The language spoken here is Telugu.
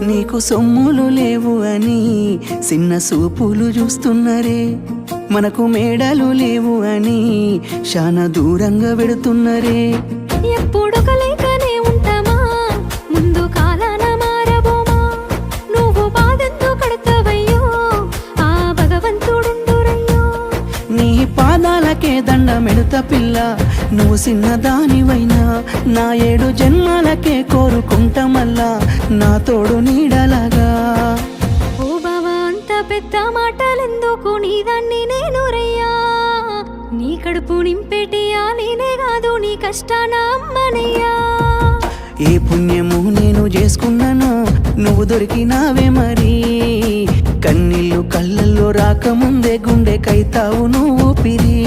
నీకు సొమ్ములు లేవు అని చిన్న సూపులు చూస్తున్నరే, మనకు మేడలు లేవు అని శానా దూరంగా వెడుతున్నరే. ఎప్పుడు కలేకనే ఉంటామా, ముందు కాలాన మారబోమా. నువ్వు బాధెందుకు కడతావయ్యో, ఆ భగవంతుడుండురయ్యో. నీ పాదాలకే దండమెడుత పిల్ల, నువ్వు చిన్నదానివైనా నా 7 జన్మాలకే కోరుకుంటా మల్లా నా తోడు నీడలాగా. ఓ బావా అంత పెద్ద మాటలెందుకు, నీదాన్ని నేను రయ్యా. నీ కడుపు నింపేటియా నేనే కాదు, నీ కష్టాన అమ్మనయ్యా. ఏ పుణ్యము నేను చేసుకున్నాను, నువ్వు దొరికినావే మరి. కన్నీళ్ళు కళ్ళల్లో రాకముందే గుండె కైతావు నువ్వు పిరి.